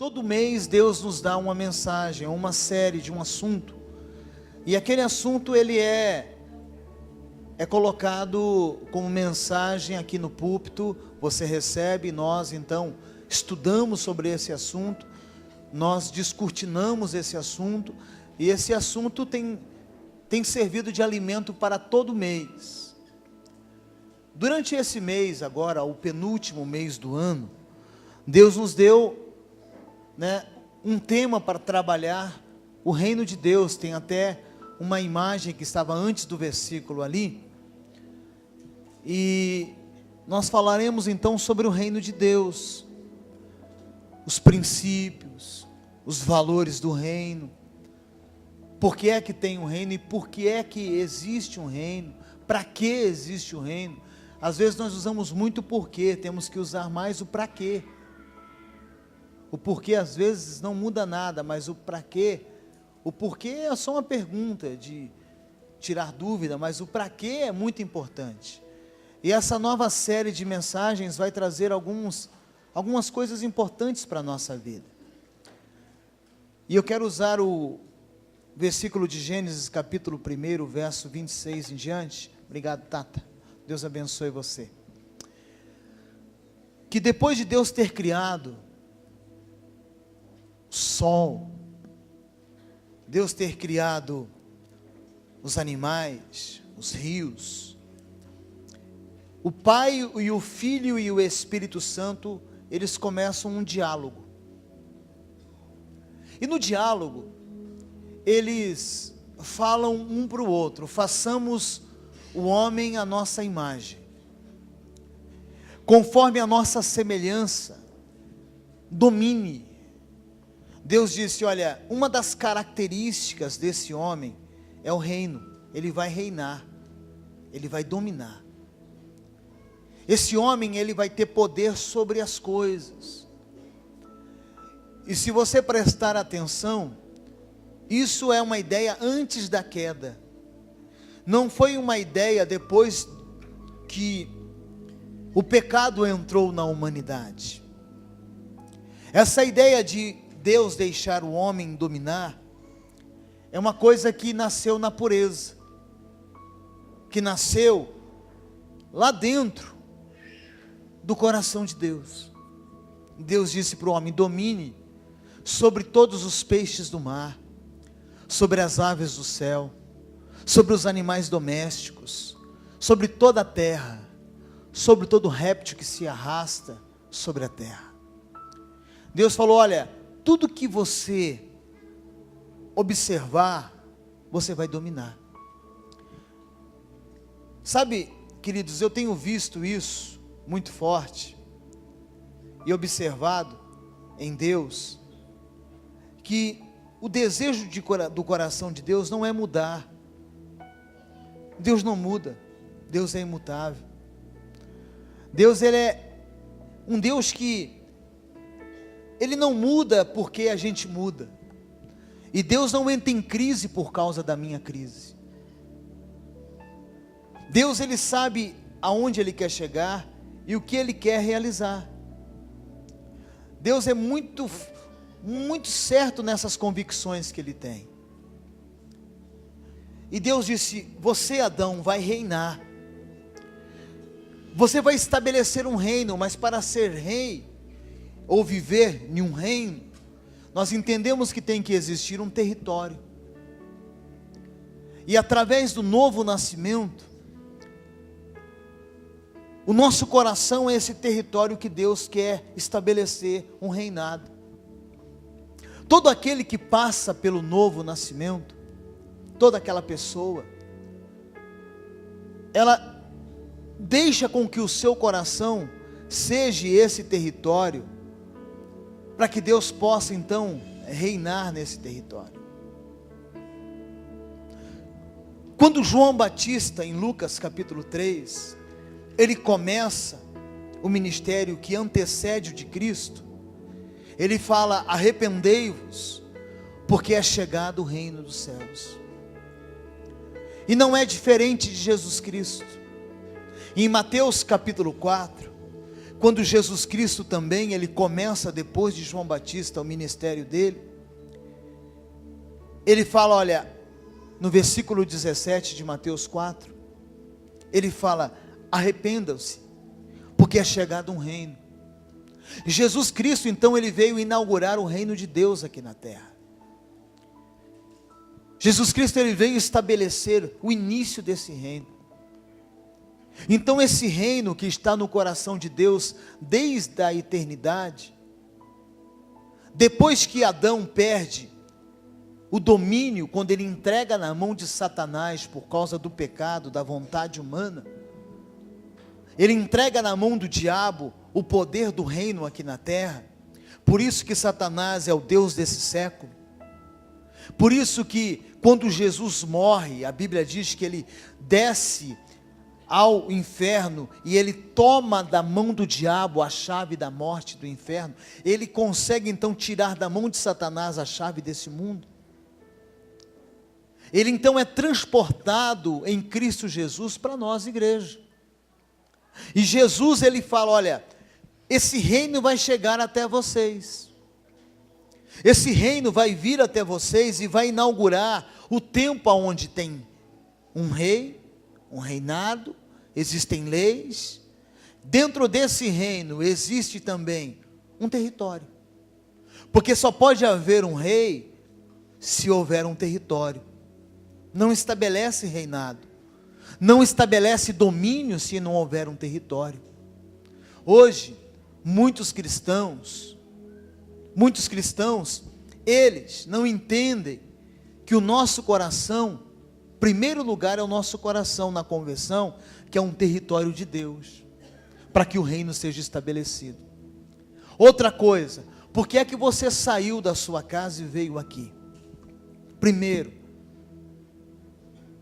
Todo mês Deus nos dá uma mensagem, uma série de um assunto. E aquele assunto ele é colocado como mensagem aqui no púlpito. Você recebe, nós então estudamos sobre esse assunto, nós descortinamos esse assunto, e esse assunto tem servido de alimento para todo mês. Durante esse mês agora, o penúltimo mês do ano, Deus nos deu um tema para trabalhar o reino de Deus. Tem até uma imagem que estava antes do versículo ali, e nós falaremos então sobre o reino de Deus, os princípios, os valores do reino, por que é que tem um reino e por que é que existe um reino, para que existe um reino. Às vezes nós usamos muito o porquê, temos que usar mais o para quê. O porquê às vezes não muda nada, mas o para quê, o porquê é só uma pergunta de tirar dúvida, mas o para quê é muito importante. E essa nova série de mensagens vai trazer algumas coisas importantes para a nossa vida. E eu quero usar o versículo de Gênesis capítulo 1, verso 26 em diante. Obrigado, Tata. Deus abençoe você. Que depois de Deus ter criado o sol, Deus ter criado os animais, os rios, o Pai e o Filho e o Espírito Santo, eles começam um diálogo. E no diálogo, eles falam um para o outro: façamos o homem à nossa imagem, conforme a nossa semelhança, domine. Deus disse: olha, uma das características desse homem é o reino. Ele vai reinar, ele vai dominar. Esse homem, ele vai ter poder sobre as coisas. E se você prestar atenção, isso é uma ideia antes da queda. Não foi uma ideia depois que o pecado entrou na humanidade. Essa ideia de Deus deixar o homem dominar é uma coisa que nasceu na pureza, que nasceu lá dentro do coração de Deus. Deus disse para o homem: domine sobre todos os peixes do mar, sobre as aves do céu, sobre os animais domésticos, sobre toda a terra, sobre todo réptil que se arrasta sobre a terra. Deus falou: olha, tudo que você observar, você vai dominar. Sabe, queridos, eu tenho visto isso muito forte e observado em Deus, que o desejo do coração de Deus não é mudar. Deus não muda, Deus é imutável. Deus, ele é um Deus que ele não muda porque a gente muda. E Deus não entra em crise por causa da minha crise. Deus, ele sabe aonde ele quer chegar e o que ele quer realizar. Deus é muito certo nessas convicções que ele tem. E Deus disse: você, Adão, vai reinar. Você vai estabelecer um reino, mas para ser rei, ou viver em um reino, nós entendemos que tem que existir um território. E através do novo nascimento, o nosso coração é esse território que Deus quer estabelecer um reinado. Todo aquele que passa pelo novo nascimento, toda aquela pessoa, ela deixa com que o seu coração seja esse território, para que Deus possa então reinar nesse território. Quando João Batista, em Lucas capítulo 3, ele começa o ministério que antecede o de Cristo, ele fala: arrependei-vos, porque é chegado o reino dos céus. E não é diferente de Jesus Cristo. Em Mateus capítulo 4, quando Jesus Cristo também, ele começa depois de João Batista o ministério dele, ele fala, olha, no versículo 17 de Mateus 4, ele fala, arrependam-se, porque é chegado um reino. Jesus Cristo então ele veio inaugurar o reino de Deus aqui na terra. Jesus Cristo ele veio estabelecer o início desse reino. Então esse reino que está no coração de Deus desde a eternidade, depois que Adão perde o domínio, quando ele entrega na mão de Satanás por causa do pecado, da vontade humana, ele entrega na mão do diabo o poder do reino aqui na terra. Por isso que Satanás é o Deus desse século. Por isso que quando Jesus morre, a Bíblia diz que ele desce ao inferno e ele toma da mão do diabo a chave da morte do inferno. Ele consegue então tirar da mão de Satanás a chave desse mundo. Ele então é transportado em Cristo Jesus para nós, igreja. E Jesus ele fala, olha, esse reino vai chegar até vocês. Esse reino vai vir até vocês e vai inaugurar o tempo onde tem um rei, um reinado, existem leis. Dentro desse reino existe também um território. Porque só pode haver um rei se houver um território. Não estabelece reinado, não estabelece domínio se não houver um território. Hoje, muitos cristãos, eles não entendem que o nosso coração, primeiro lugar é o nosso coração na conversão, que é um território de Deus, para que o reino seja estabelecido. Outra coisa, por que é que você saiu da sua casa e veio aqui? Primeiro,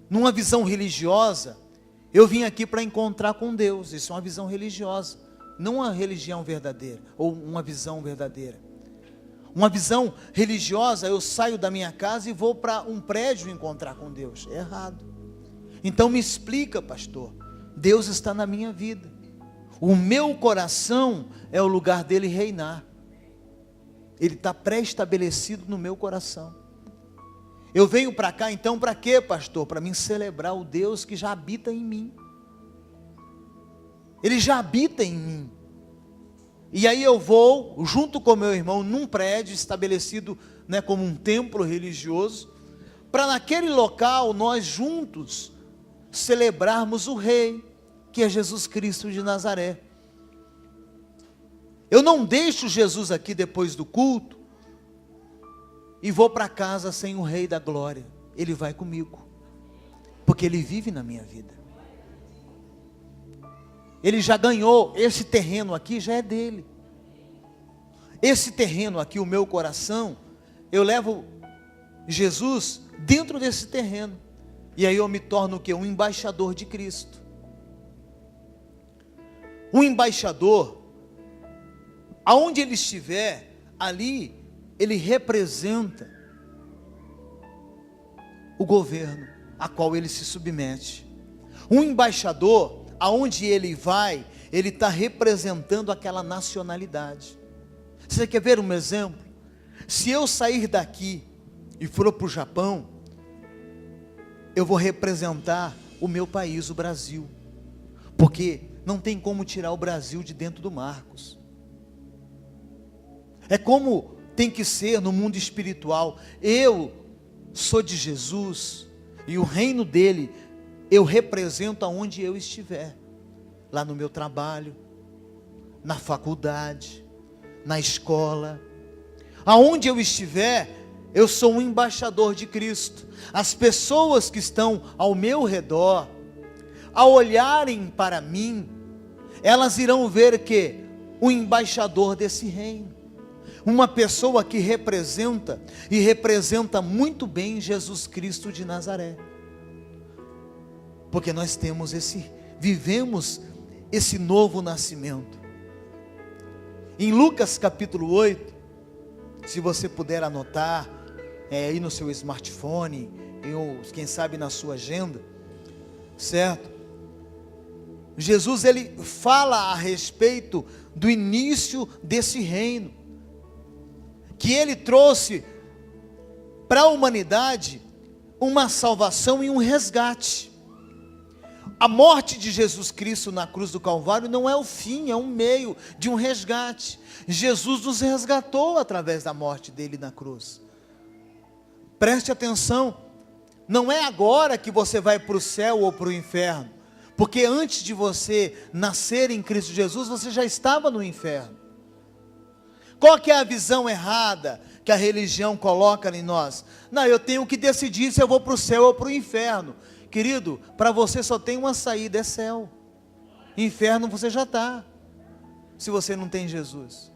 numa visão religiosa, eu vim aqui para encontrar com Deus. Isso é uma visão religiosa, não uma religião verdadeira, ou uma visão verdadeira. Uma visão religiosa, eu saio da minha casa e vou para um prédio encontrar com Deus. É errado. Então me explica, pastor. Deus está na minha vida. O meu coração é o lugar dele reinar. Ele está pré-estabelecido no meu coração. Eu venho para cá então para quê, pastor? Para mim celebrar o Deus que já habita em mim. Ele já habita em mim. E aí eu vou, junto com meu irmão, num prédio estabelecido, né, como um templo religioso, para naquele local nós juntos celebrarmos o Rei, que é Jesus Cristo de Nazaré. Eu não deixo Jesus aqui depois do culto e vou para casa sem o Rei da Glória. Ele vai comigo, porque Ele vive na minha vida. Ele já ganhou, esse terreno aqui já é dele. Esse terreno aqui, o meu coração, eu levo Jesus dentro desse terreno. E aí eu me torno o quê? Um embaixador de Cristo. Um embaixador, aonde ele estiver, ali ele representa o governo a qual ele se submete. Um embaixador, aonde ele vai, ele está representando aquela nacionalidade. Você quer ver um exemplo? Se eu sair daqui e for para o Japão, eu vou representar o meu país, o Brasil, porque não tem como tirar o Brasil de dentro do Marcos. É como tem que ser no mundo espiritual. Eu sou de Jesus e o reino dele eu represento aonde eu estiver, lá no meu trabalho, na faculdade, na escola, aonde eu estiver, eu sou um embaixador de Cristo. As pessoas que estão ao meu redor, ao olharem para mim, elas irão ver que o embaixador desse reino, uma pessoa que representa, e representa muito bem Jesus Cristo de Nazaré, porque nós vivemos esse novo nascimento. Em Lucas capítulo 8, se você puder anotar, aí no seu smartphone, ou quem sabe na sua agenda, certo? Jesus ele fala a respeito do início desse reino, que ele trouxe para a humanidade uma salvação e um resgate. A morte de Jesus Cristo na cruz do Calvário não é o fim, é um meio de um resgate. Jesus nos resgatou através da morte dele na cruz. Preste atenção, não é agora que você vai para o céu ou para o inferno, porque antes de você nascer em Cristo Jesus, você já estava no inferno. Qual que é a visão errada que a religião coloca em nós? Não, eu tenho que decidir se eu vou para o céu ou para o inferno. Querido, para você só tem uma saída, é céu. Inferno você já está, se você não tem Jesus.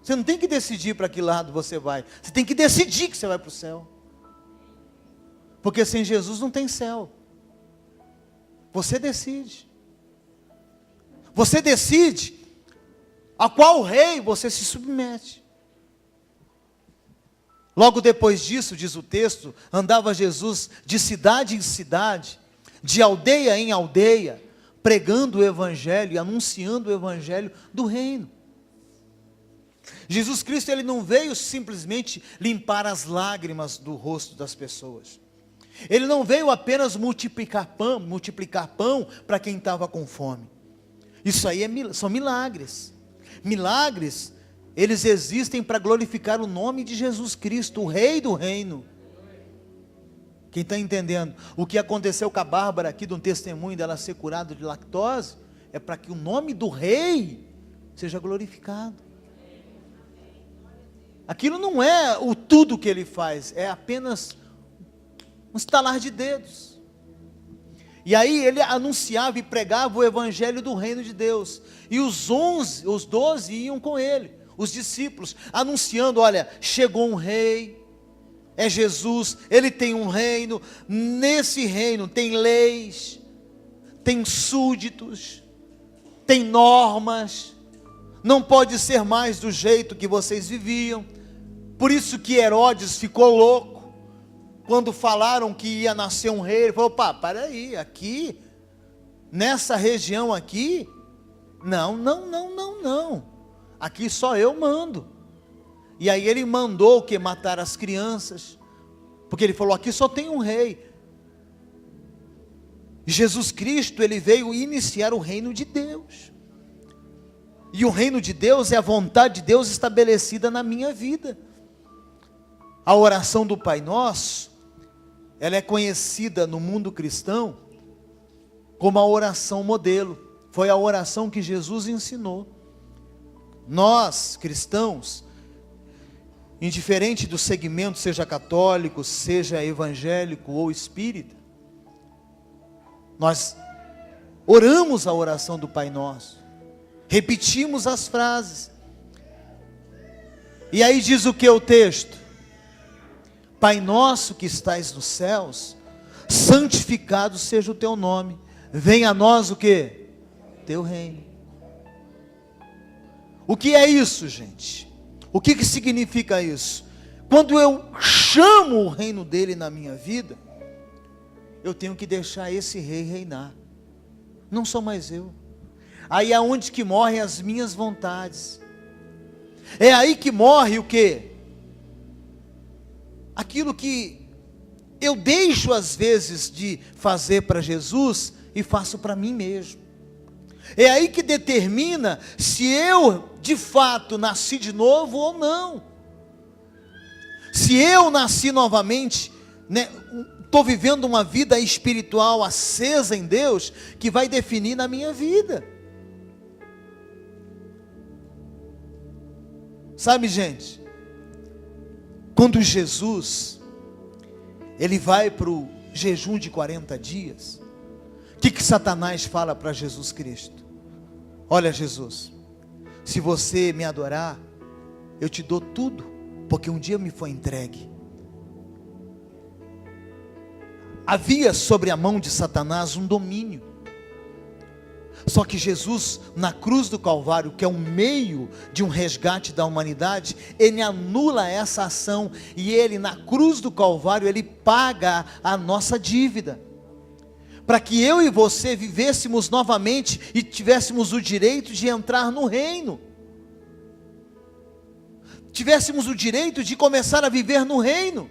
Você não tem que decidir para que lado você vai, você tem que decidir que você vai para o céu. Porque sem Jesus não tem céu. Você decide. Você decide a qual rei você se submete. Logo depois disso, diz o texto, andava Jesus de cidade em cidade, de aldeia em aldeia, pregando o evangelho e anunciando o evangelho do reino. Jesus Cristo ele não veio simplesmente limpar as lágrimas do rosto das pessoas. Ele não veio apenas multiplicar pão para quem estava com fome. Isso aí são milagres. Milagres, eles existem para glorificar o nome de Jesus Cristo, o Rei do Reino. Quem está entendendo? O que aconteceu com a Bárbara aqui, de um testemunho dela ser curada de lactose, é para que o nome do Rei seja glorificado. Aquilo não é o tudo que ele faz, é apenas um estalar de dedos. E aí ele anunciava e pregava o evangelho do reino de Deus. E os 12 iam com ele, os discípulos, anunciando, olha, chegou um rei, é Jesus, ele tem um reino, nesse reino tem leis, tem súditos, tem normas, não pode ser mais do jeito que vocês viviam. Por isso que Herodes ficou louco, quando falaram que ia nascer um rei. Ele falou, pá, para aí, aqui, nessa região aqui, não, aqui só eu mando. E aí ele mandou o que? Matar as crianças, porque ele falou, aqui só tem um rei. Jesus Cristo, ele veio iniciar o reino de Deus, e o reino de Deus é a vontade de Deus estabelecida na minha vida. A oração do Pai Nosso, ela é conhecida no mundo cristão como a oração modelo. Foi a oração que Jesus ensinou. Nós, cristãos, indiferente do segmento, seja católico, seja evangélico ou espírita, nós oramos a oração do Pai Nosso, repetimos as frases. E aí diz o que o texto? Pai nosso que estais nos céus, santificado seja o teu nome, venha a nós o que? Teu reino. O que é isso, gente? O que significa isso? Quando eu chamo o reino dele na minha vida, eu tenho que deixar esse rei reinar, não sou mais eu. Aí é onde que morrem as minhas vontades, é aí que morre o que? Aquilo que eu deixo às vezes de fazer para Jesus e faço para mim mesmo. É aí que determina se eu de fato nasci de novo ou não. Se eu nasci novamente, estou vivendo uma vida espiritual acesa em Deus, que vai definir na minha vida. Sabe, gente, quando Jesus, ele vai para o jejum de 40 dias, o que Satanás fala para Jesus Cristo? Olha, Jesus, se você me adorar, eu te dou tudo, porque um dia me foi entregue. Havia sobre a mão de Satanás um domínio. Só que Jesus, na cruz do Calvário, que é um meio de um resgate da humanidade, ele anula essa ação, e ele na cruz do Calvário, ele paga a nossa dívida. para que eu e você vivêssemos novamente e tivéssemos o direito de entrar no reino. Tivéssemos o direito de começar a viver no reino.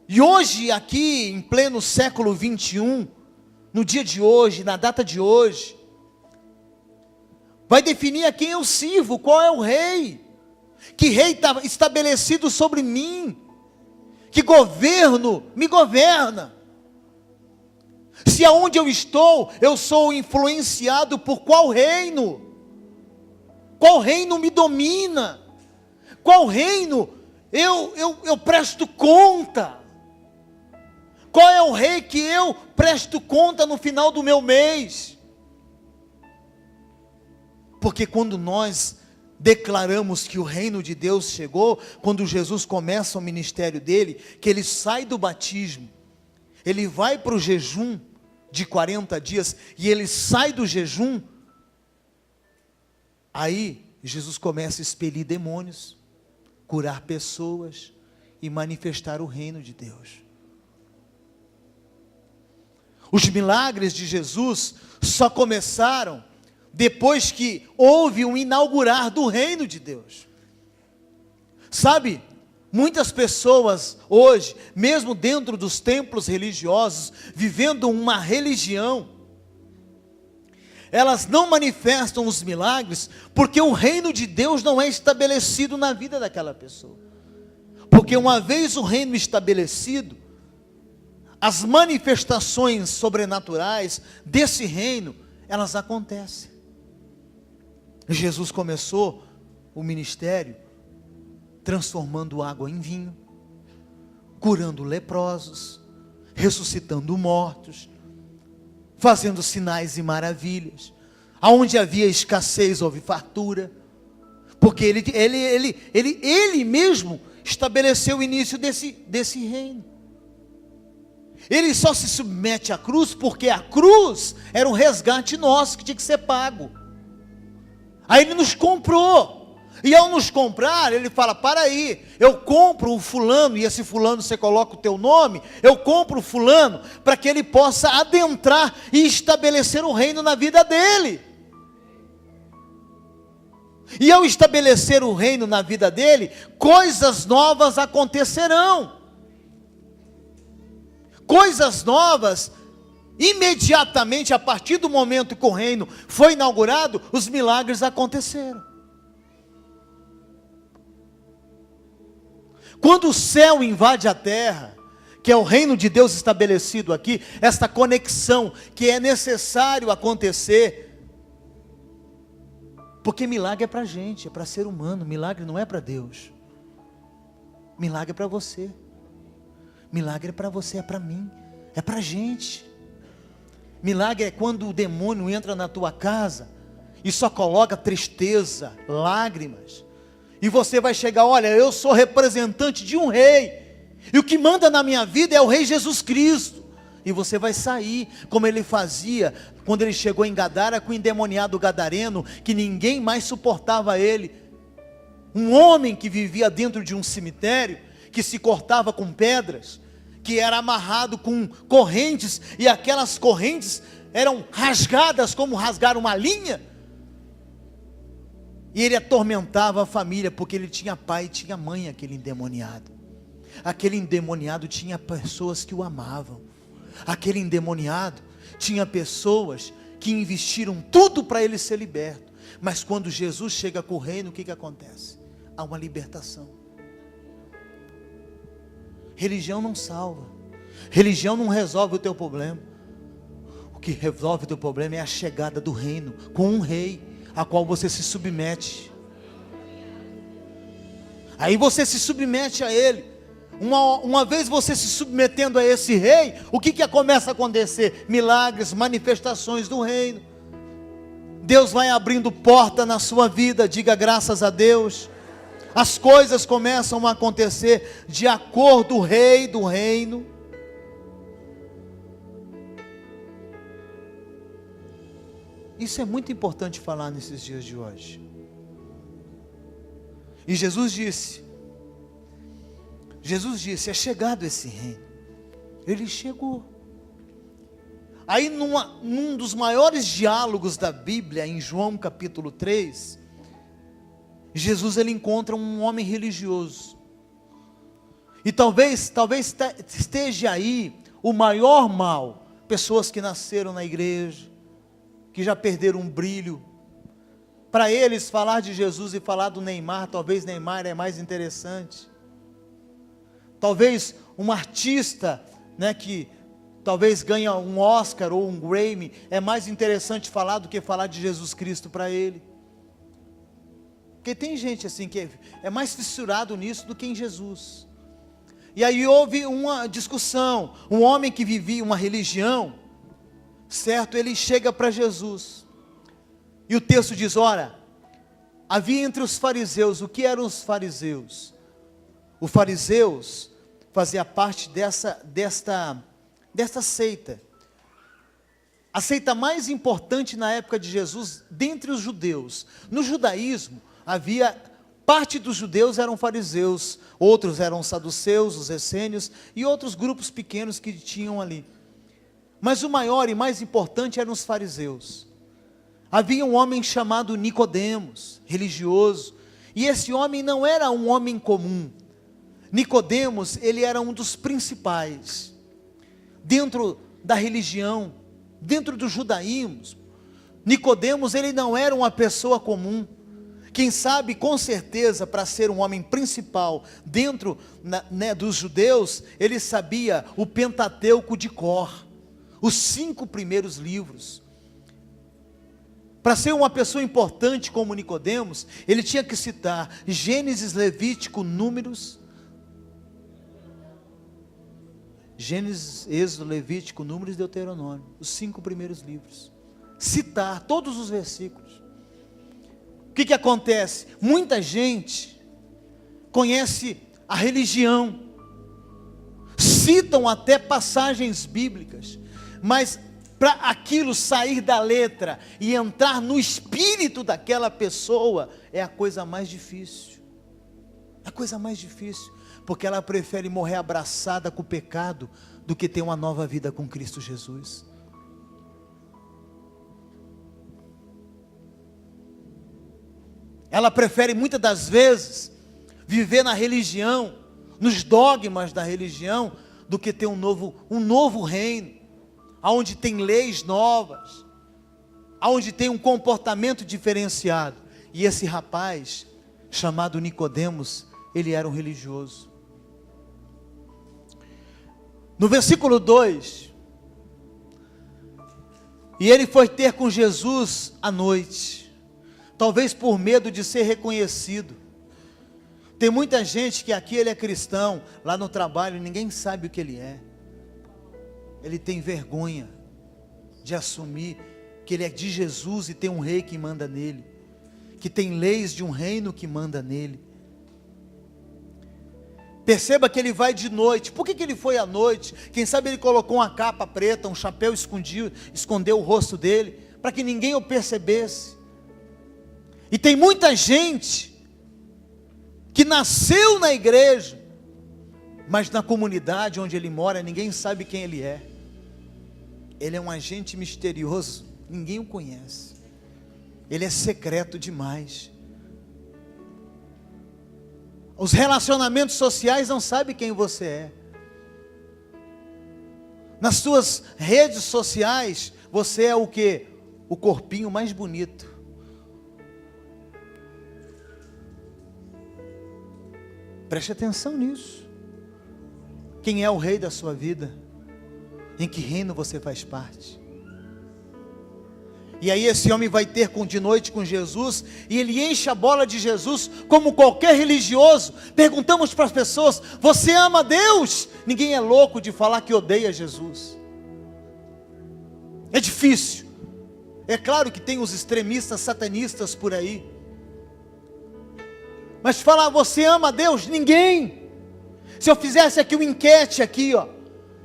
E hoje, aqui em pleno século 21, no dia de hoje, na data de hoje, vai definir a quem eu sirvo, qual é o rei, que rei está estabelecido sobre mim, que governo me governa. Se aonde eu estou, eu sou influenciado por qual reino? Qual reino me domina? Qual reino eu presto conta? Qual é o rei que eu presto conta no final do meu mês? Porque quando nós declaramos que o reino de Deus chegou, quando Jesus começa o ministério dele, que ele sai do batismo, ele vai para o jejum de 40 dias, e ele sai do jejum, aí Jesus começa a expelir demônios, curar pessoas e manifestar o reino de Deus. Os milagres de Jesus só começaram depois que houve um inaugurar do reino de Deus. Sabe, muitas pessoas hoje, mesmo dentro dos templos religiosos, vivendo uma religião, elas não manifestam os milagres, porque o reino de Deus não é estabelecido na vida daquela pessoa. Porque uma vez o reino estabelecido, as manifestações sobrenaturais desse reino, elas acontecem. Jesus começou o ministério transformando água em vinho, curando leprosos, ressuscitando mortos, fazendo sinais e maravilhas. Aonde havia escassez, houve fartura, porque ele mesmo estabeleceu o início desse reino. Ele só se submete à cruz porque a cruz era um resgate nosso que tinha que ser pago. Aí ele nos comprou, e ao nos comprar, ele fala: para aí, eu compro o fulano, e esse fulano você coloca o teu nome, eu compro o fulano, para que ele possa adentrar e estabelecer o reino na vida dele. E ao estabelecer o reino na vida dele, coisas novas acontecerão. Coisas novas, imediatamente a partir do momento que o reino foi inaugurado, os milagres aconteceram. Quando o céu invade a terra, que é o reino de Deus estabelecido aqui, esta conexão que é necessário acontecer, porque milagre é para gente, é para ser humano, milagre não é para Deus. Milagre é para você. Milagre é para você, é para mim, é para a gente. Milagre é quando o demônio entra na tua casa e só coloca tristeza, lágrimas, e você vai chegar: olha, eu sou representante de um rei, e o que manda na minha vida é o rei Jesus Cristo. E você vai sair, como ele fazia quando ele chegou em Gadara com o endemoniado gadareno, que ninguém mais suportava ele. Um homem que vivia dentro de um cemitério, que se cortava com pedras, que era amarrado com correntes, e aquelas correntes eram rasgadas como rasgar uma linha, e ele atormentava a família, porque ele tinha pai e tinha mãe, aquele endemoniado tinha pessoas que o amavam, aquele endemoniado tinha pessoas que investiram tudo para ele ser liberto, mas quando Jesus chega com o reino, o que acontece? Há uma libertação. Religião não salva, religião não resolve o teu problema. O que resolve o teu problema é a chegada do reino, com um rei, a qual você se submete. Aí você se submete a ele. Uma vez você se submetendo a esse rei, o que começa a acontecer? Milagres, manifestações do reino. Deus vai abrindo porta na sua vida, diga graças a Deus. As coisas começam a acontecer de acordo com o rei do reino. Isso é muito importante falar nesses dias de hoje. E Jesus disse, é chegado esse reino. Ele chegou. Aí num dos maiores diálogos da Bíblia, em João capítulo 3, Jesus ele encontra um homem religioso. E talvez esteja aí o maior mal. Pessoas que nasceram na igreja, que já perderam um brilho. Para eles falar de Jesus e falar do Neymar, talvez Neymar é mais interessante. Talvez um artista, né, que talvez ganha um Oscar ou um Grammy, é mais interessante falar do que falar de Jesus Cristo para ele. Porque tem gente assim que é mais fissurado nisso do que em Jesus. E aí houve uma discussão, um homem que vivia uma religião, certo? Ele chega para Jesus, e o texto diz, ora, havia entre os fariseus, o que eram os fariseus? Os fariseus faziam parte desta seita, a seita mais importante na época de Jesus, dentre os judeus. No judaísmo, parte dos judeus eram fariseus, outros eram saduceus, os essênios, e outros grupos pequenos que tinham ali. Mas o maior e mais importante eram os fariseus. Havia um homem chamado Nicodemos, religioso, e esse homem não era um homem comum. Nicodemos, ele era um dos principais dentro da religião, dentro do judaísmo. Nicodemos, ele não era uma pessoa comum. Quem sabe, com certeza, para ser um homem principal dentro dos judeus, ele sabia o Pentateuco de cor, os 5 primeiros livros. Para ser uma pessoa importante como Nicodemos, ele tinha que citar Gênesis, Levítico, Números, Gênesis, Êxodo, Levítico, Números e Deuteronômio, os 5 primeiros livros. Citar todos os versículos. O que acontece? Muita gente conhece a religião, citam até passagens bíblicas, mas para aquilo sair da letra e entrar no espírito daquela pessoa, é a coisa mais difícil. É a coisa mais difícil, porque ela prefere morrer abraçada com o pecado do que ter uma nova vida com Cristo Jesus. Ela prefere muitas das vezes viver na religião, nos dogmas da religião, do que ter um novo reino, aonde tem leis novas, aonde tem um comportamento diferenciado. E esse rapaz, chamado Nicodemos, ele era um religioso. No versículo 2, e ele foi ter com Jesus à noite, talvez por medo de ser reconhecido. Tem muita gente que aqui ele é cristão, lá no trabalho ninguém sabe o que ele é. Ele tem vergonha de assumir que ele é de Jesus e tem um rei que manda nele, que tem leis de um reino que manda nele. Perceba que ele vai de noite. Por que ele foi à noite? Quem sabe ele colocou uma capa preta, um chapéu escondeu o rosto dele, para que ninguém o percebesse. E tem muita gente que nasceu na igreja, mas na comunidade onde ele mora, ninguém sabe quem ele é. Ele é um agente misterioso, ninguém o conhece. Ele é secreto demais. Os relacionamentos sociais não sabem quem você é. Nas suas redes sociais, você é o quê? O corpinho mais bonito. Preste atenção nisso. Quem é o rei da sua vida? Em que reino você faz parte? E aí esse homem vai ter de noite com Jesus, e ele enche a bola de Jesus, como qualquer religioso. Perguntamos para as pessoas, você ama Deus? Ninguém é louco de falar que odeia Jesus. É difícil. É claro que tem os extremistas satanistas por aí. Mas falar, você ama Deus? Ninguém. Se eu fizesse aqui uma enquete aqui,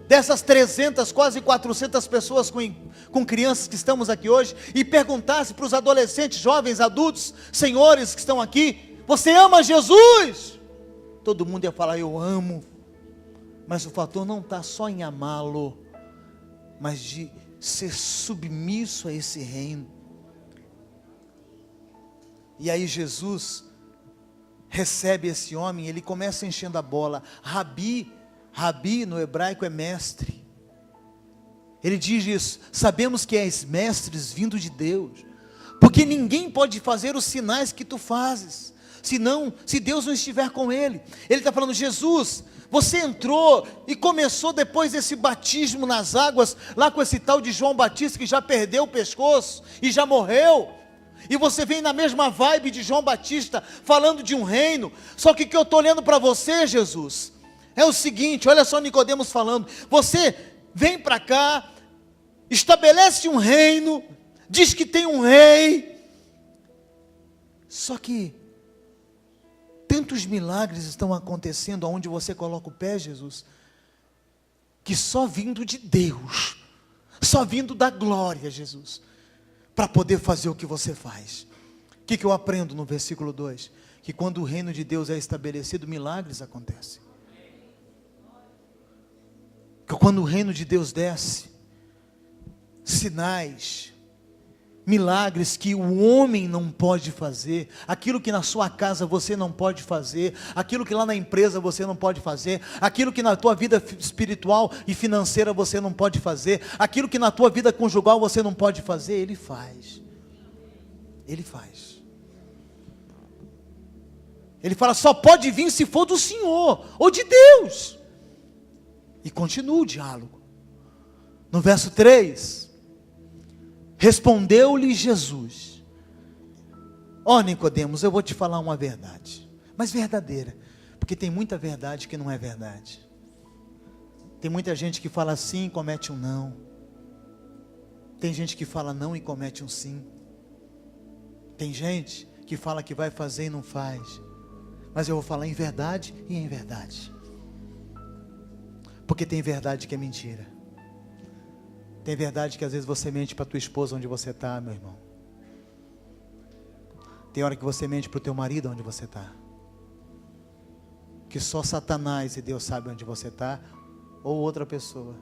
dessas 300, quase 400 pessoas com crianças que estamos aqui hoje, e perguntasse para os adolescentes, jovens, adultos, senhores que estão aqui, você ama Jesus? Todo mundo ia falar, eu amo. Mas o fator não está só em amá-lo, mas de ser submisso a esse reino. E aí Jesus recebe esse homem, ele começa enchendo a bola. Rabi no hebraico é mestre. Ele diz isso: sabemos que és mestres vindo de Deus, porque ninguém pode fazer os sinais que tu fazes, se Deus não estiver com ele. Ele está falando: Jesus, você entrou e começou depois desse batismo nas águas, lá com esse tal de João Batista que já perdeu o pescoço e já morreu, e você vem na mesma vibe de João Batista, falando de um reino. Só que o que eu estou olhando para você, Jesus, é o seguinte: olha só Nicodemos falando, você vem para cá, estabelece um reino, diz que tem um rei, só que tantos milagres estão acontecendo aonde você coloca o pé, Jesus, que só vindo de Deus, só vindo da glória, Jesus, para poder fazer o que você faz. O que eu aprendo no versículo 2? Que quando o reino de Deus é estabelecido, milagres acontecem. Que quando o reino de Deus desce, sinais, milagres que o homem não pode fazer, aquilo que na sua casa você não pode fazer, aquilo que lá na empresa você não pode fazer, aquilo que na tua vida espiritual e financeira você não pode fazer, aquilo que na tua vida conjugal você não pode fazer, Ele faz. Ele faz. Ele fala: só pode vir se for do Senhor ou de Deus. E continua o diálogo. No verso 3, respondeu-lhe Jesus: ó Nicodemos, eu vou te falar uma verdade, mas verdadeira, porque tem muita verdade que não é verdade. Tem muita gente que fala sim e comete um não. Tem gente que fala não e comete um sim. Tem gente que fala que vai fazer e não faz. Mas eu vou falar em verdade e em verdade, porque tem verdade que é mentira. Tem verdade que às vezes você mente para tua esposa onde você está, meu irmão. Tem hora que você mente para o teu marido onde você está. Que só Satanás e Deus sabem onde você está, ou outra pessoa.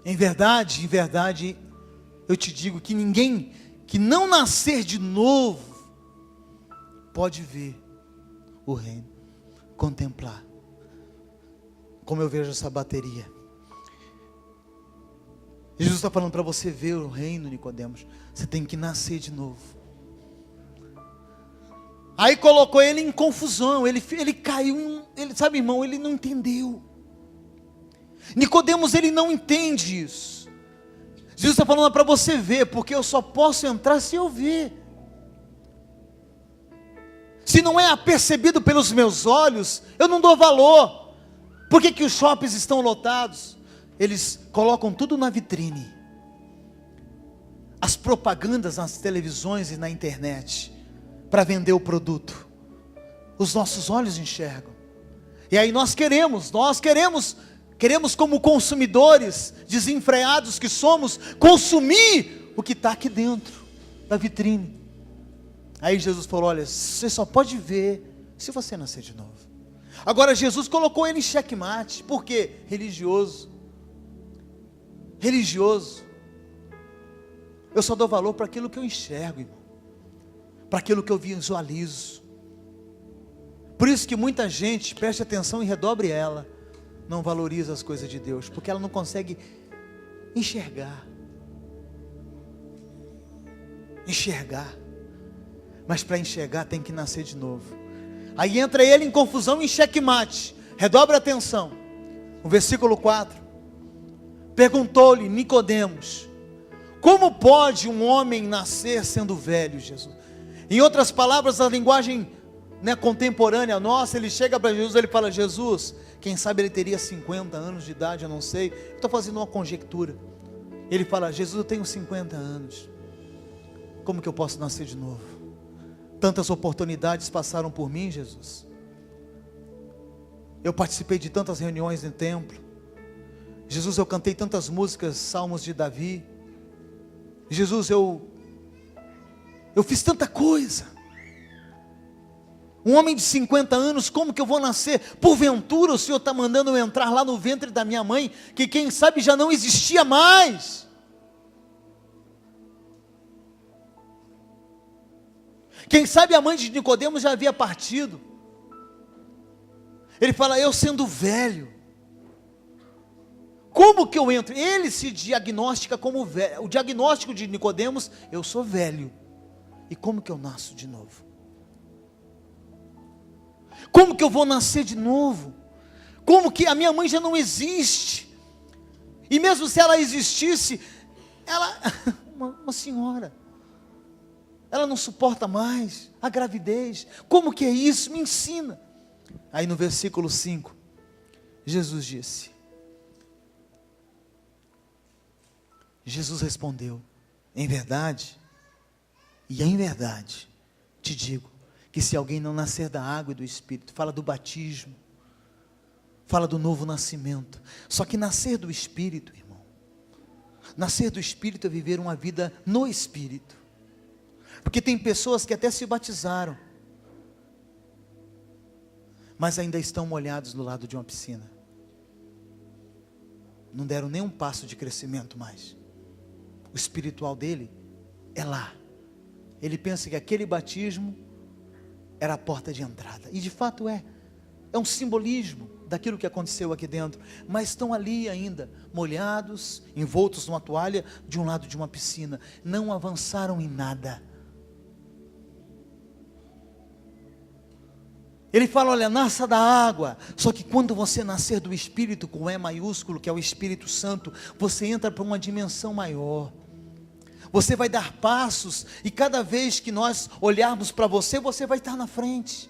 Em verdade, eu te digo que ninguém que não nascer de novo pode ver o reino, contemplar. Como eu vejo essa bateria. Jesus está falando para você ver o reino, Nicodemos, você tem que nascer de novo. Aí colocou ele em confusão, ele caiu, sabe, irmão, ele não entendeu. Nicodemos, ele não entende isso. Jesus está falando para você ver, porque eu só posso entrar se eu ver. Se não é apercebido pelos meus olhos, eu não dou valor. Por que os shoppings estão lotados? Eles colocam tudo na vitrine. As propagandas nas televisões e na internet, para vender o produto. Os nossos olhos enxergam. E aí nós queremos como consumidores desenfreados que somos, consumir o que está aqui dentro da vitrine. Aí Jesus falou: olha, você só pode ver se você nascer de novo. Agora Jesus colocou ele em xeque-mate. Por quê? Religioso. Eu só dou valor para aquilo que eu enxergo, irmão, para aquilo que eu visualizo. Por isso que muita gente, preste atenção e redobre ela, não valoriza as coisas de Deus, porque ela não consegue enxergar. Mas para enxergar tem que nascer de novo. Aí entra ele em confusão, em xeque-mate. Redobre a atenção. O versículo 4. Perguntou-lhe Nicodemos: como pode um homem nascer sendo velho, Jesus? Em outras palavras, a linguagem contemporânea nossa, ele chega para Jesus, ele fala: Jesus, quem sabe ele teria 50 anos de idade, eu não sei. Estou fazendo uma conjectura. Ele fala: Jesus, eu tenho 50 anos. Como que eu posso nascer de novo? Tantas oportunidades passaram por mim, Jesus. Eu participei de tantas reuniões no templo. Jesus, eu cantei tantas músicas, salmos de Davi. Jesus, eu Eu fiz tanta coisa. Um homem de 50 anos, como que eu vou nascer? Porventura o Senhor está mandando eu entrar lá no ventre da minha mãe, que quem sabe já não existia mais. Quem sabe a mãe de Nicodemos já havia partido. Ele fala, eu sendo velho, como que eu entro? Ele se diagnostica como velho. O diagnóstico de Nicodemos, eu sou velho. E como que eu nasço de novo? Como que eu vou nascer de novo? Como que a minha mãe já não existe? E mesmo se ela existisse, ela, uma senhora, ela não suporta mais a gravidez. Como que é isso? Me ensina. Aí no versículo 5, Jesus disse, Jesus respondeu, em verdade, e em verdade, te digo, que se alguém não nascer da água e do Espírito, fala do batismo, fala do novo nascimento, só que nascer do Espírito, irmão, nascer do Espírito é viver uma vida no Espírito, porque tem pessoas que até se batizaram, mas ainda estão molhados do lado de uma piscina, não deram nem um passo de crescimento mais, o espiritual dele é lá, ele pensa que aquele batismo era a porta de entrada, e de fato é um simbolismo daquilo que aconteceu aqui dentro, mas estão ali ainda, molhados, envoltos numa toalha, de um lado de uma piscina, não avançaram em nada. Ele fala, olha, nasça da água, só que quando você nascer do Espírito, com E maiúsculo, que é o Espírito Santo, você entra para uma dimensão maior, você vai dar passos, e cada vez que nós olharmos para você, você vai estar na frente,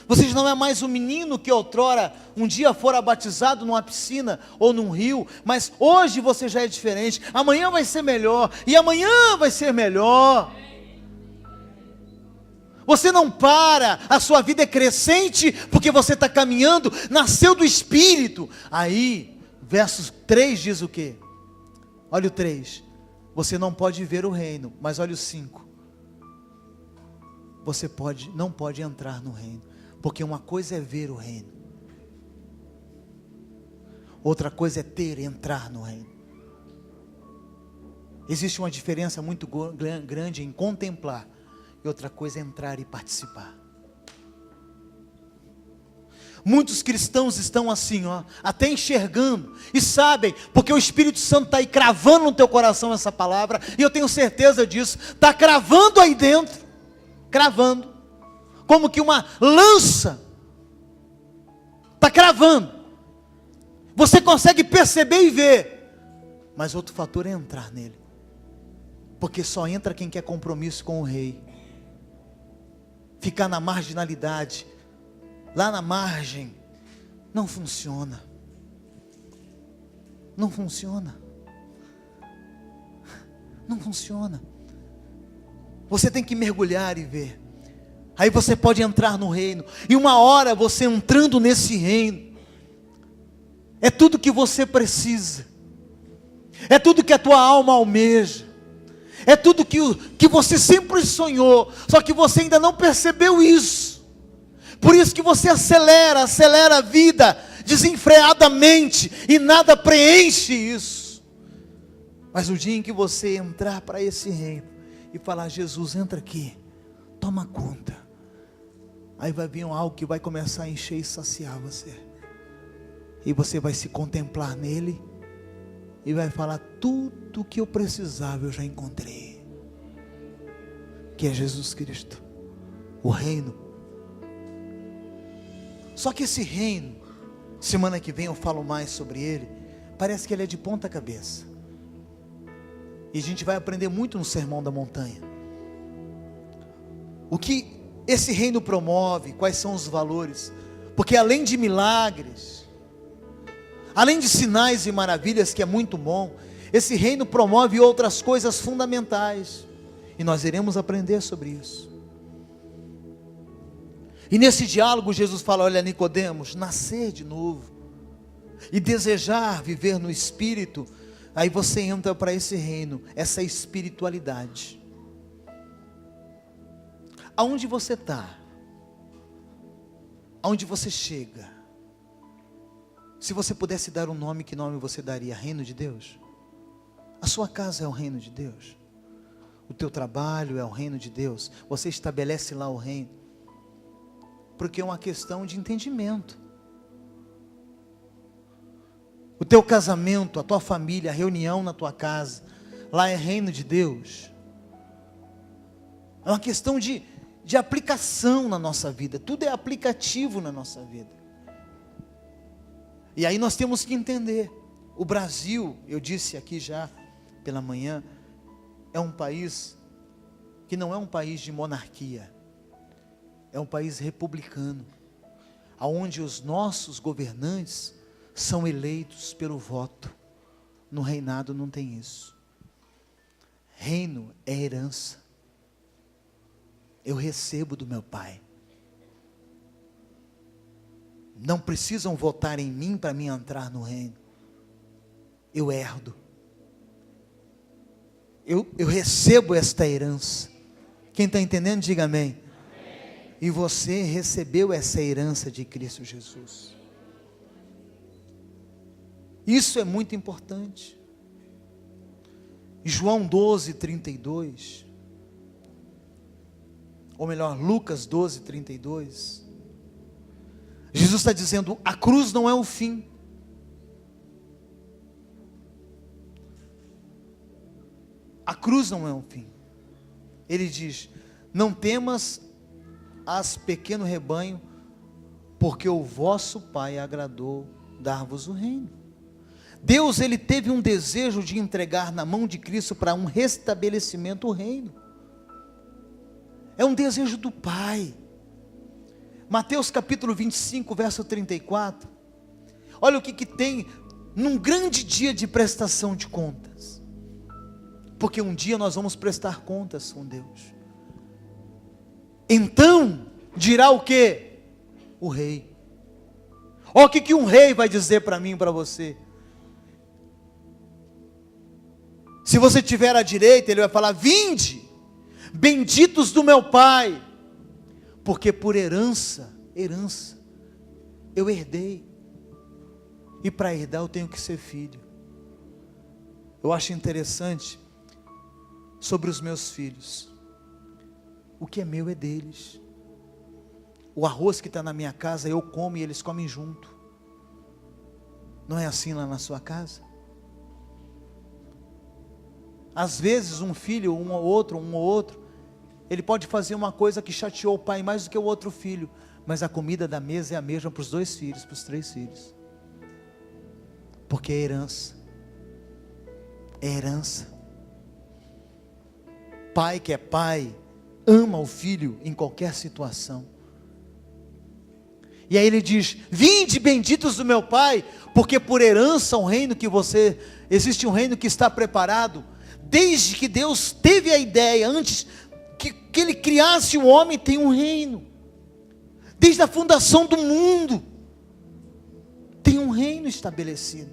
você já não é mais o menino que outrora, um dia fora batizado numa piscina, ou num rio, mas hoje você já é diferente, amanhã vai ser melhor, e amanhã vai ser melhor, você não para, a sua vida é crescente, porque você está caminhando, nasceu do Espírito. Aí, verso 3 diz o quê? Olha o 3, você não pode ver o reino, mas olha o 5, você não pode entrar no reino, porque uma coisa é ver o reino, outra coisa é entrar no reino. Existe uma diferença muito grande em contemplar, e outra coisa é entrar e participar. Muitos cristãos estão assim, até enxergando, e sabem, porque o Espírito Santo está aí cravando no teu coração essa palavra, e eu tenho certeza disso, está cravando aí dentro, cravando, como que uma lança, está cravando, você consegue perceber e ver, mas outro fator é entrar nele, porque só entra quem quer compromisso com o Rei. Ficar na marginalidade, lá na margem, não funciona, não funciona, não funciona, você tem que mergulhar e ver, aí você pode entrar no reino, e uma hora você entrando nesse reino, é tudo que você precisa, é tudo que a tua alma almeja, é tudo que você sempre sonhou, só que você ainda não percebeu isso, por isso que você acelera a vida, desenfreadamente, e nada preenche isso, mas o dia em que você entrar para esse reino, e falar, Jesus, entra aqui, toma conta, aí vai vir algo que vai começar a encher e saciar você, e você vai se contemplar nele, e vai falar, tudo que eu precisava eu já encontrei, que é Jesus Cristo, o reino. Só que esse reino, semana que vem eu falo mais sobre ele, parece que ele é de ponta cabeça, e a gente vai aprender muito no Sermão da Montanha, o que esse reino promove, quais são os valores, porque além de milagres, além de sinais e maravilhas, que é muito bom, esse reino promove outras coisas fundamentais, e nós iremos aprender sobre isso. E nesse diálogo Jesus fala, olha Nicodemos, nascer de novo, e desejar viver no Espírito, aí você entra para esse reino, essa espiritualidade. Aonde você está? Aonde você chega? Se você pudesse dar um nome, que nome você daria? Reino de Deus? A sua casa é o reino de Deus? O teu trabalho é o reino de Deus? Você estabelece lá o reino? Porque é uma questão de entendimento. O teu casamento, a tua família, a reunião na tua casa, lá é reino de Deus? É uma questão de aplicação na nossa vida. Tudo é aplicativo na nossa vida. E aí nós temos que entender, o Brasil, eu disse aqui já pela manhã, é um país que não é um país de monarquia, é um país republicano, onde os nossos governantes são eleitos pelo voto. No reinado não tem isso. Reino é herança. Eu recebo do meu Pai. Não precisam votar em mim para mim entrar no reino. Eu herdo. Eu recebo esta herança. Quem está entendendo, diga amém. Amém. E você recebeu essa herança de Cristo Jesus. Isso é muito importante. João 12, 32. Ou melhor, Lucas 12, 32. Jesus está dizendo, a cruz não é o fim. A cruz não é o fim. Ele diz, não temas as pequeno rebanho, porque o vosso Pai agradou dar-vos o reino. Deus, ele teve um desejo de entregar na mão de Cristo para um restabelecimento do reino. É um desejo do Pai. Mateus capítulo 25, verso 34. Olha o que tem num grande dia de prestação de contas. Porque um dia nós vamos prestar contas com Deus. Então, dirá o quê? O rei. Olha o que um rei vai dizer para mim e para você. Se você tiver à direita, ele vai falar, vinde, benditos do meu Pai. Porque por herança, eu herdei. E para herdar eu tenho que ser filho. Eu acho interessante, sobre os meus filhos, o que é meu é deles. O arroz que está na minha casa, eu como e eles comem junto. Não é assim lá na sua casa? Às vezes um filho, um ou outro, ele pode fazer uma coisa que chateou o pai mais do que o outro filho, mas a comida da mesa é a mesma para os 2 filhos, para os 3 filhos, porque é herança. É herança. Pai que é pai, ama o filho em qualquer situação. E aí ele diz, vinde benditos do meu Pai, porque por herança um reino existe um reino que está preparado, desde que Deus teve a ideia, antes que ele criasse o homem, tem um reino, desde a fundação do mundo, tem um reino estabelecido.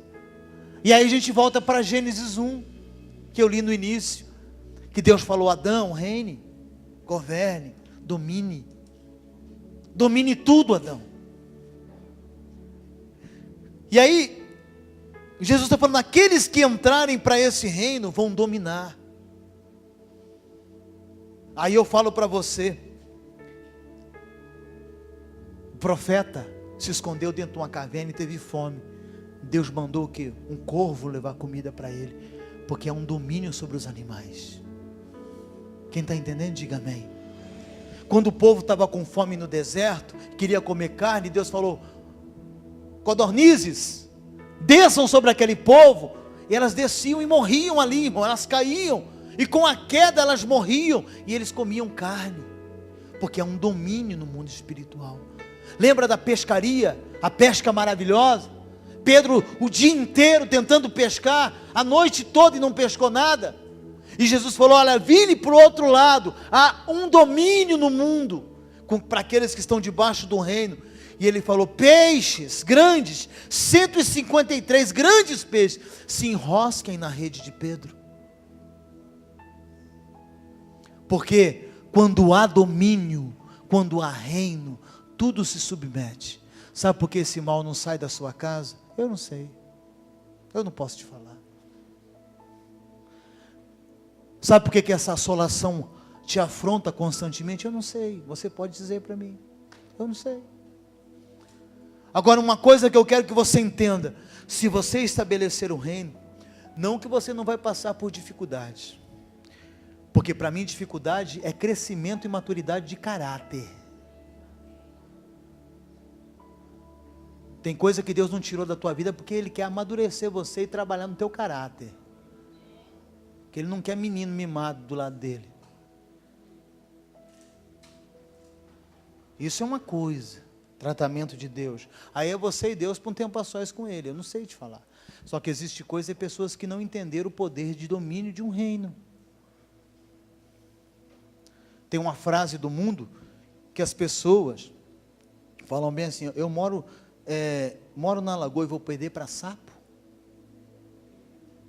E aí a gente volta para Gênesis 1, que eu li no início, que Deus falou, Adão, reine, governe, domine tudo, Adão. E aí, Jesus está falando, aqueles que entrarem para esse reino, vão dominar. Aí eu falo para você, o profeta se escondeu dentro de uma caverna e teve fome. Deus mandou o quê? Um corvo levar comida para ele, porque é um domínio sobre os animais. Quem está entendendo, diga amém. Quando o povo estava com fome no deserto, queria comer carne, Deus falou, codornizes, desçam sobre aquele povo, e elas desciam e morriam ali, irmão, elas caíam, e com a queda elas morriam, e eles comiam carne, porque é um domínio no mundo espiritual. Lembra da pescaria, a pesca maravilhosa? Pedro o dia inteiro tentando pescar, a noite toda e não pescou nada, e Jesus falou, olha, vire para o outro lado, há um domínio no mundo, para aqueles que estão debaixo do reino, e ele falou, peixes grandes, 153 grandes peixes, se enrosquem na rede de Pedro. Por quê? quando há domínio, quando há reino, tudo se submete. Sabe por que esse mal não sai da sua casa? Eu não sei. Eu não posso te falar. Sabe por que essa assolação te afronta constantemente? Eu não sei. Você pode dizer para mim. Eu não sei. Agora, uma coisa que eu quero que você entenda: se você estabelecer o reino, não que você não vai passar por dificuldades, porque para mim dificuldade é crescimento e maturidade de caráter. Tem coisa que Deus não tirou da tua vida porque Ele quer amadurecer você e trabalhar no teu caráter, que Ele não quer menino mimado do lado dele. Isso é uma coisa, tratamento de Deus. Aí é você e Deus para um tempo a sós com Ele. Eu não sei te falar. Só que existe coisa e pessoas que não entenderam o poder de domínio de um reino. Tem uma frase do mundo que as pessoas falam bem assim: eu moro na lagoa e vou perder para sapo.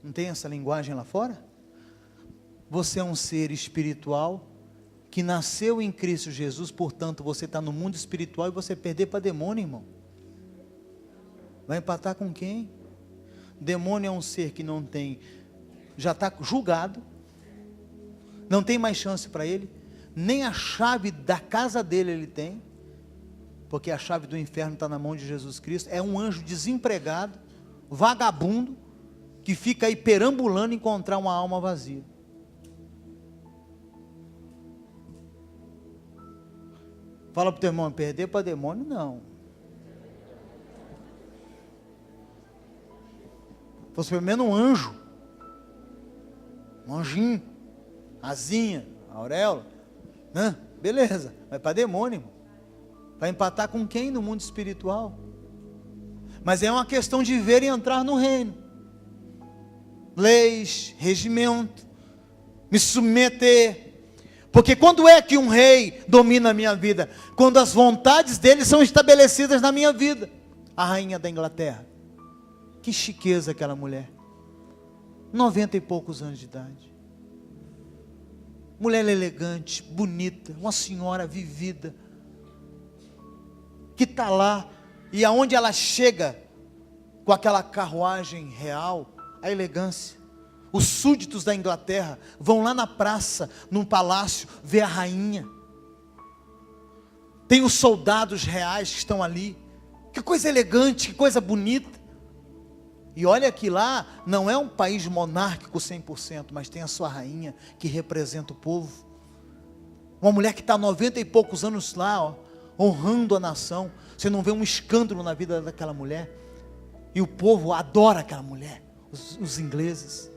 Não tem essa linguagem lá fora? Você é um ser espiritual que nasceu em Cristo Jesus, portanto você está no mundo espiritual e você perder para demônio, irmão. Vai empatar com quem? Demônio é um ser que não tem, já está julgado, não tem mais chance para ele, nem a chave da casa dele ele tem, porque a chave do inferno está na mão de Jesus Cristo. É um anjo desempregado, vagabundo, que fica aí perambulando encontrar uma alma vazia. Fala para o teu irmão: perder para demônio não. Fosse pelo menos um anjo, um anjinho, asinha, auréola, né? Beleza, mas para demônio, irmão. Vai empatar com quem no mundo espiritual? Mas é uma questão de ver e entrar no reino. Leis, regimento, me submeter. Porque quando é que um rei domina a minha vida? Quando as vontades dele são estabelecidas na minha vida. A rainha da Inglaterra, que chiqueza aquela mulher, 90 e poucos anos de idade, mulher elegante, bonita, uma senhora vivida, que está lá, e aonde ela chega, com aquela carruagem real, a elegância. Os súditos da Inglaterra vão lá na praça, num palácio, ver a rainha. Tem os soldados reais que estão ali. Que coisa elegante, que coisa bonita. E olha que lá não é um país monárquico 100%, mas tem a sua rainha que representa o povo. Uma mulher que está 90 e poucos anos lá, ó, honrando a nação. Você não vê um escândalo na vida daquela mulher. E o povo adora aquela mulher, os ingleses.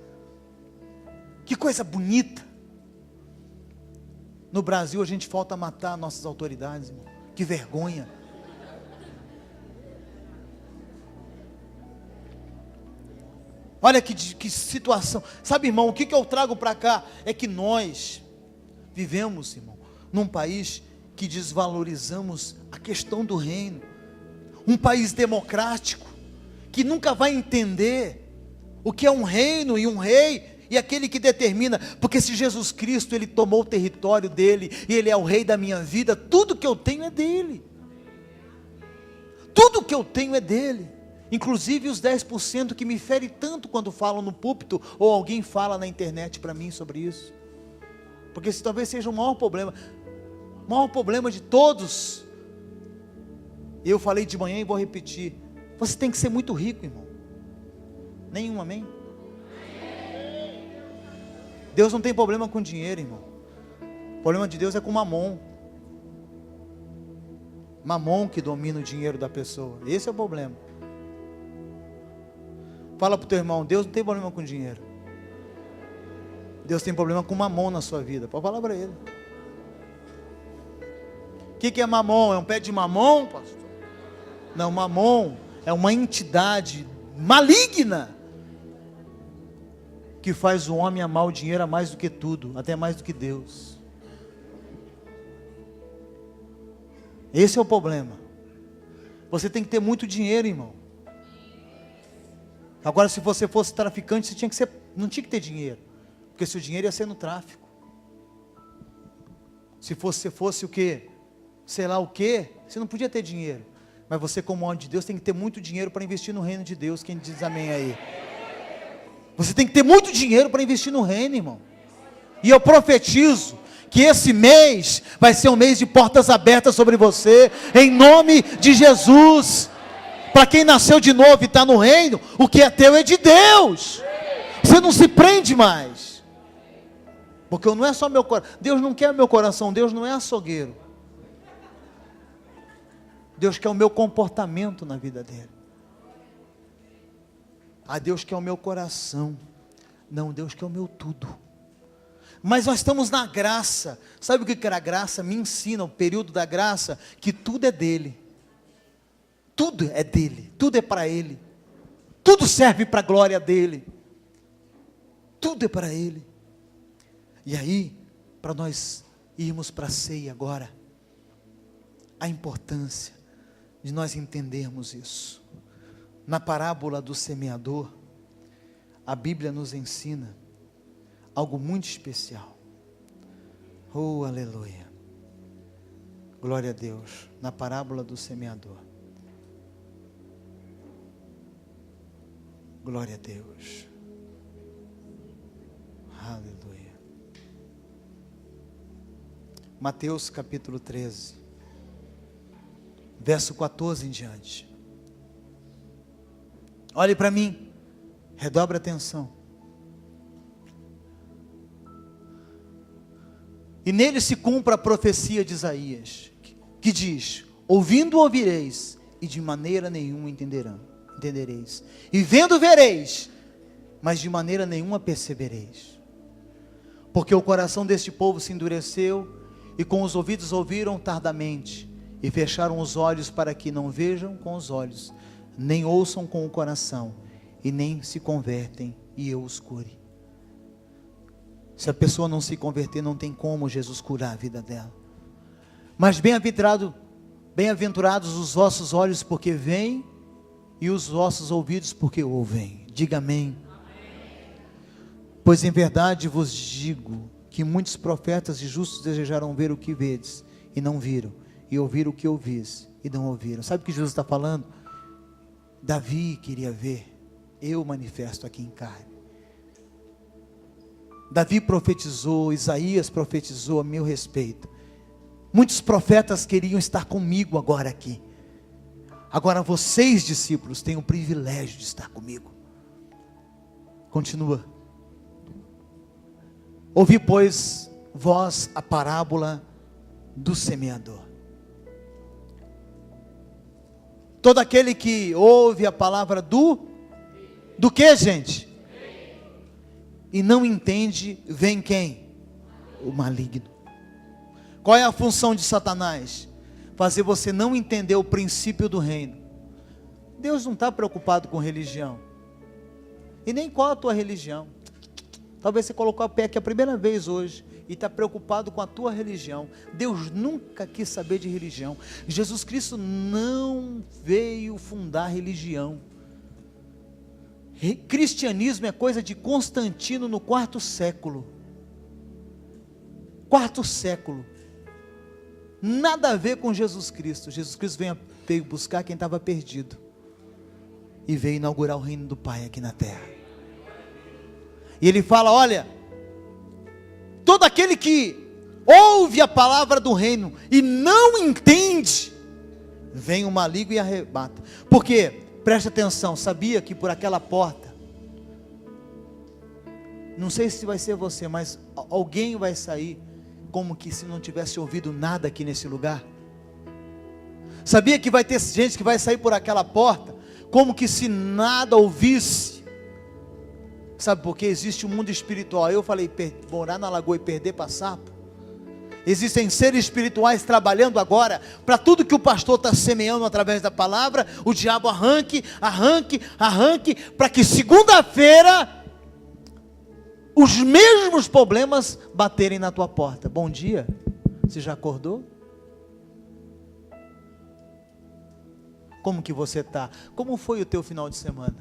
Que coisa bonita. No Brasil a gente falta matar nossas autoridades, irmão. Que vergonha. Olha que situação. Sabe, irmão, o que eu trago para cá é que nós vivemos, irmão, num país que desvalorizamos a questão do reino. Um país democrático que nunca vai entender o que é um reino e um rei. E aquele que determina, porque se Jesus Cristo, Ele tomou o território dele, e Ele é o rei da minha vida, tudo que eu tenho é dele, tudo que eu tenho é dele, inclusive os 10% que me fere tanto quando falam no púlpito, ou alguém fala na internet para mim sobre isso, porque esse talvez seja o maior problema de todos. Eu falei de manhã e vou repetir, você tem que ser muito rico, irmão. Nenhum amém? Deus não tem problema com dinheiro, irmão. O problema de Deus é com mamon. Mamon que domina o dinheiro da pessoa. Esse é o problema. Fala para o teu irmão: Deus não tem problema com dinheiro. Deus tem problema com mamon na sua vida. Pode falar para ele. O que é mamon? É um pé de mamon, pastor? Não, mamon é uma entidade maligna que faz o homem amar o dinheiro a mais do que tudo, até mais do que Deus. Esse é o problema. Você tem que ter muito dinheiro, irmão. Agora, se você fosse traficante, você não tinha que ter dinheiro, porque seu dinheiro ia ser no tráfico. Se você fosse o quê? Sei lá o quê? Você não podia ter dinheiro. Mas você, como homem de Deus, tem que ter muito dinheiro para investir no reino de Deus. Quem diz amém aí? Você tem que ter muito dinheiro para investir no reino, irmão. E eu profetizo que esse mês vai ser um mês de portas abertas sobre você, em nome de Jesus. Para quem nasceu de novo e está no reino, o que é teu é de Deus. Você não se prende mais. Porque não é só meu coração. Deus não quer meu coração, Deus não é açougueiro. Deus quer o meu comportamento na vida dele. Deus quer o meu coração. Não, Deus quer o meu tudo. Mas nós estamos na graça. Sabe o que era a graça? Me ensina o período da graça, que tudo é dele. Tudo é dele, tudo é para ele. Tudo serve para a glória dele. Tudo é para ele. E aí, para nós irmos para a ceia agora, a importância de nós entendermos isso. Na parábola do semeador, a Bíblia nos ensina algo muito especial. Oh, aleluia. Glória a Deus. Na parábola do semeador. Glória a Deus. Aleluia. Mateus capítulo 13, verso 14 em diante. Olhe para mim, redobre a atenção. E nele se cumpre a profecia de Isaías, que diz: ouvindo ouvireis, e de maneira nenhuma entendereis. E vendo vereis, mas de maneira nenhuma percebereis. Porque o coração deste povo se endureceu, e com os ouvidos ouviram tardamente, e fecharam os olhos para que não vejam com os olhos, nem ouçam com o coração, e nem se convertem, e eu os cure. Se a pessoa não se converter, não tem como Jesus curar a vida dela. Mas bem-aventurados os vossos olhos, porque veem, e os vossos ouvidos, porque ouvem. Diga amém. Pois em verdade vos digo, que muitos profetas e justos desejaram ver o que vedes, e não viram, e ouvir o que ouvis, e não ouviram. Sabe o que Jesus está falando? Davi queria ver, eu manifesto aqui em carne. Davi profetizou, Isaías profetizou a meu respeito. Muitos profetas queriam estar comigo agora aqui. Agora vocês, discípulos, têm o privilégio de estar comigo. Continua. Ouvi, pois, vós a parábola do semeador. Todo aquele que ouve a palavra do que, gente? E não entende, vem quem? O maligno. Qual é a função de Satanás? Fazer você não entender o princípio do reino. Deus não está preocupado com religião. E nem qual a tua religião. Talvez você colocou a pé aqui a primeira vez hoje e está preocupado com a tua religião. Deus nunca quis saber de religião. Jesus Cristo não veio fundar religião. Cristianismo é coisa de Constantino no quarto século. Quarto século. Nada a ver com Jesus Cristo. Jesus Cristo veio buscar quem estava perdido. E veio inaugurar o reino do Pai aqui na terra. E ele fala, olha, todo aquele que ouve a palavra do reino e não entende, vem o maligno e arrebata. Por quê? Preste atenção, sabia que por aquela porta, não sei se vai ser você, mas alguém vai sair como que se não tivesse ouvido nada aqui nesse lugar? Sabia que vai ter gente que vai sair por aquela porta como que se nada ouvisse? Sabe por quê? Existe um mundo espiritual. Eu falei, morar na lagoa e perder para sapo. Existem seres espirituais trabalhando agora para tudo que o pastor está semeando através da palavra. O diabo arranque, para que segunda-feira os mesmos problemas baterem na tua porta. Bom dia, você já acordou? Como que você está? Como foi o teu final de semana?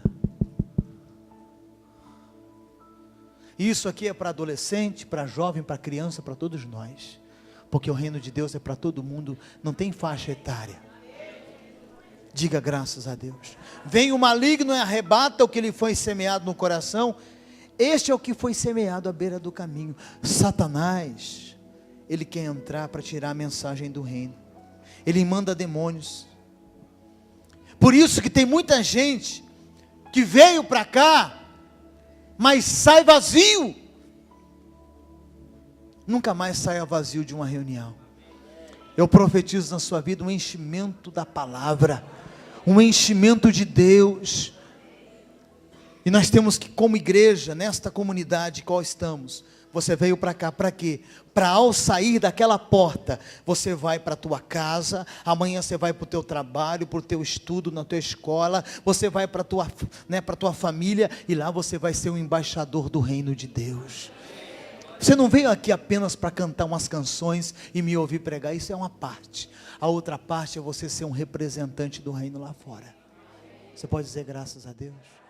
Isso aqui é para adolescente, para jovem, para criança, para todos nós. porque o reino de Deus é para todo mundo, não tem faixa etária. Diga graças a Deus. Vem o maligno e arrebata o que lhe foi semeado no coração. Este é o que foi semeado à beira do caminho. Satanás, ele quer entrar para tirar a mensagem do reino. Ele manda demônios. Por isso que tem muita gente que veio para cá, mas sai vazio. Nunca mais saia vazio de uma reunião. Eu profetizo na sua vida um enchimento da palavra, um enchimento de Deus. E nós temos que, como igreja, nesta comunidade qual estamos, você veio para cá para quê? Para ao sair daquela porta, você vai para a tua casa, amanhã você vai para o teu trabalho, para o teu estudo, na tua escola, você vai para a tua família, e lá você vai ser um embaixador do reino de Deus. Você não veio aqui apenas para cantar umas canções e me ouvir pregar, isso é uma parte. A outra parte é você ser um representante do reino lá fora. Você pode dizer graças a Deus?